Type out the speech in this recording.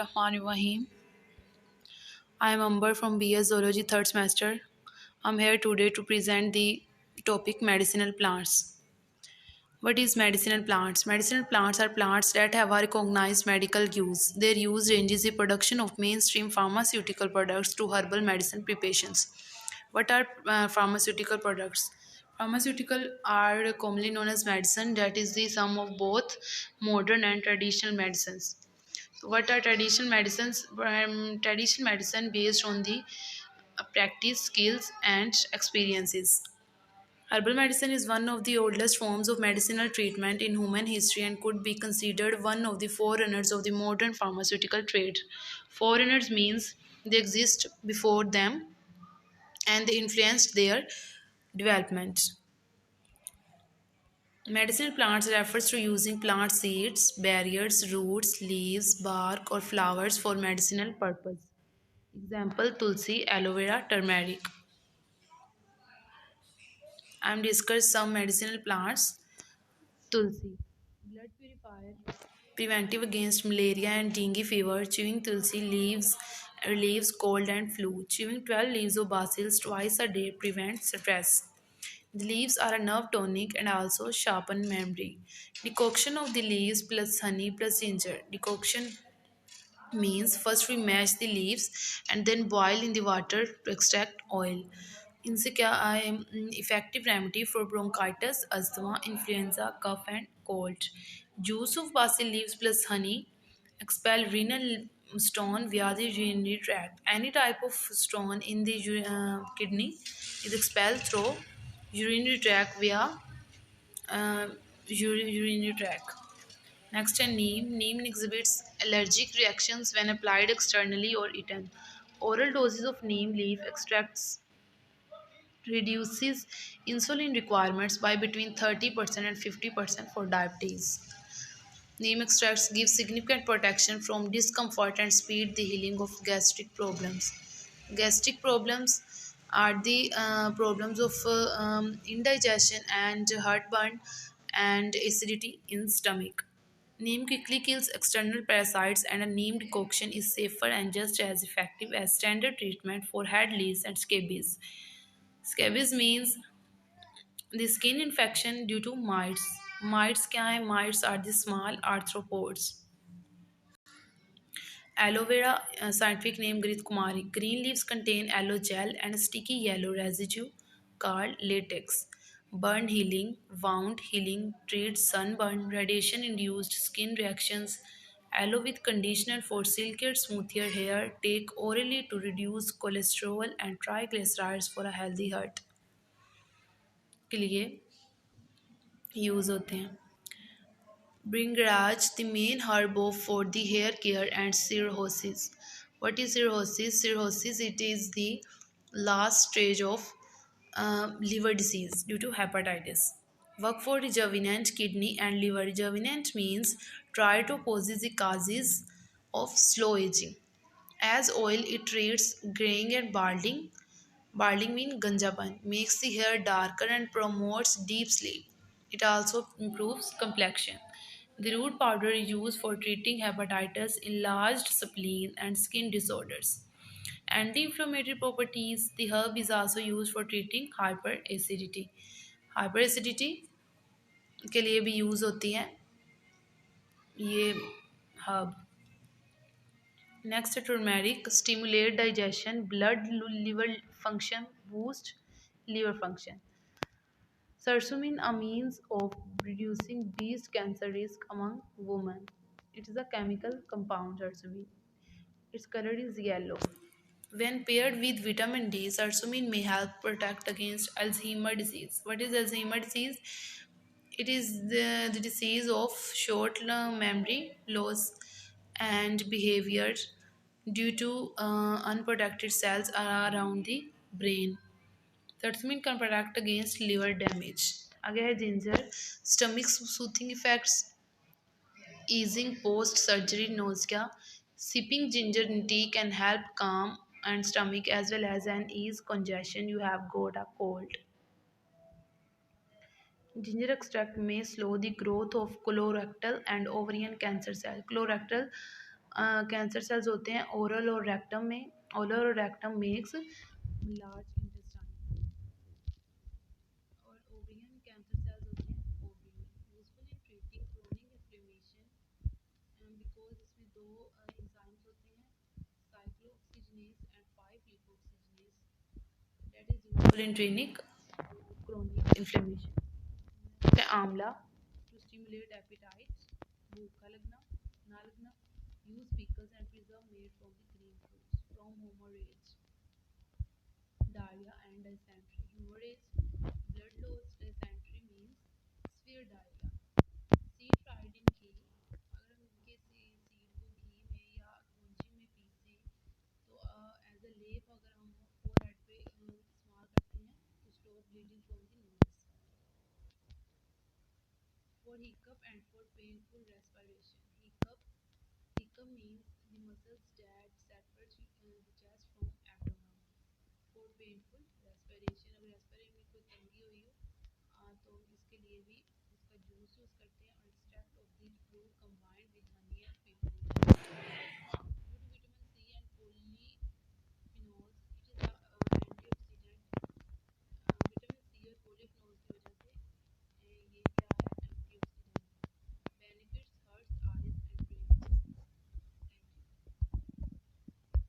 Rahim. I am Amber from BS Zoology third semester. I'm here today to present the topic medicinal plants. What is medicinal plants? Medicinal plants are plants that have a recognized medical use. Their use ranges the production of mainstream pharmaceutical products to herbal medicine preparations. What are pharmaceutical products? Pharmaceutical are commonly known as medicine, that is the sum of both modern and traditional medicines. What are traditional medicines? Traditional medicine based on the practice, skills, and experiences. Herbal medicine is one of the oldest forms of medicinal treatment in human history and could be considered one of the forerunners of the modern pharmaceutical trade. Forerunners means they exist before them and they influenced their development. Medicinal plants refers to using plant seeds, berries, roots, leaves, bark, or flowers for medicinal purpose. Example: tulsi, aloe vera, turmeric. I am discuss some medicinal plants. Tulsi, blood purifier, preventive against malaria and dengue fever. Chewing tulsi leaves relieves cold and flu. Chewing 12 leaves of basil twice a day prevents stress. The leaves are a nerve tonic and also sharpen memory. Decoction of the leaves plus honey plus ginger. Decoction means first we mash the leaves and then boil in the water to extract oil. Effective remedy for bronchitis, asthma, influenza, cough, and cold. Juice of basil leaves plus honey expel renal stone via the urinary tract. Any type of stone in the kidney is expelled through urinary tract via uh, urinary tract. Next, a neem. Neem exhibits allergic reactions when applied externally or eaten. Oral doses of neem leaf extracts reduces insulin requirements by between 30% and 50% for diabetes. Neem extracts give significant protection from discomfort and speed the healing of gastric problems. Gastric problems are the problems of indigestion and heartburn and acidity in stomach. Neem quickly kills external parasites, and a neem decoction is safer and just as effective as standard treatment for head leaves and scabies. Scabies means the skin infection due to mites. Mites क्या है? Mites are the small arthropods. Aloe vera, scientific name Grit Kumari. Green leaves contain aloe gel and sticky yellow residue called latex. Burn healing, wound healing, treats sunburn, radiation induced skin reactions. Aloe with conditioner for silkier, smoother hair. Take orally to reduce cholesterol and triglycerides for a healthy heart के लिए use होते हैं. Bringraj, the main herb for the hair care and cirrhosis. What is cirrhosis? Cirrhosis, it is the last stage of liver disease due to hepatitis. Work for rejuvenant kidney and liver. Rejuvenant means try to oppose the causes of slow aging. As oil, it treats graying and balding. Balding means ganjapan, makes the hair darker and promotes deep sleep. It also improves complexion. The root powder is used for treating hepatitis, enlarged spleen, and skin disorders. Anti-inflammatory properties. The herb is also used for treating hyperacidity. Hyperacidity के लिए भी use होती है ये herb. Next, turmeric stimulate digestion, blood, liver function, boost liver function. Curcumin, a means of reducing breast cancer risk among women. It is a chemical compound, curcumin. Its color is yellow. When paired with vitamin D, curcumin may help protect against Alzheimer's disease. What is Alzheimer's disease? It is the disease of short-term memory loss and behavior due to unprotected cells around the brain. Curcumin can protect against liver damage. आगे है ginger. Stomach soothing effects, easing post-surgery nausea. Sipping ginger tea can help calm and stomach as well as an ease congestion you have got a cold. Ginger extract may slow the growth of colorectal and ovarian cancer cells. Colorectal cancer cells होते हैं oral और rectum में. Oral और rectum makes large intestine. और ovarian cancer cells होते हैं ovary में. Useful in treating chronic inflammation because इसमें दो एंजाइम्स होते हैं cyclooxygenase and 5 lipoxygenase that is useful in treating chronic inflammation. Amla to stimulate appetite. भूख का लगना ना लगना. Use pickles and preserve made from the green fruits from haemorrhage. Diarrhea and dysentery. Hemorrhage, blood loss, dysentery means severe diarrhea. Seed fried in ghee. अगर हम इनके seed को घी में या कूंजी में पीसें तो एज अ लेप अगर हम फोरहेड पे इस्तेमाल करते हैं to stop bleeding from the nose. For hiccup and for painful respiration. Hiccup means the muscles that separate the chest from abdomen. For painful respiration, अगर रेस्पिरेशन में कोई तंगी हुई हो तो इसके लिए भी इसका जूस यूज़ करते हैं. और extract of the fruit combined with Honey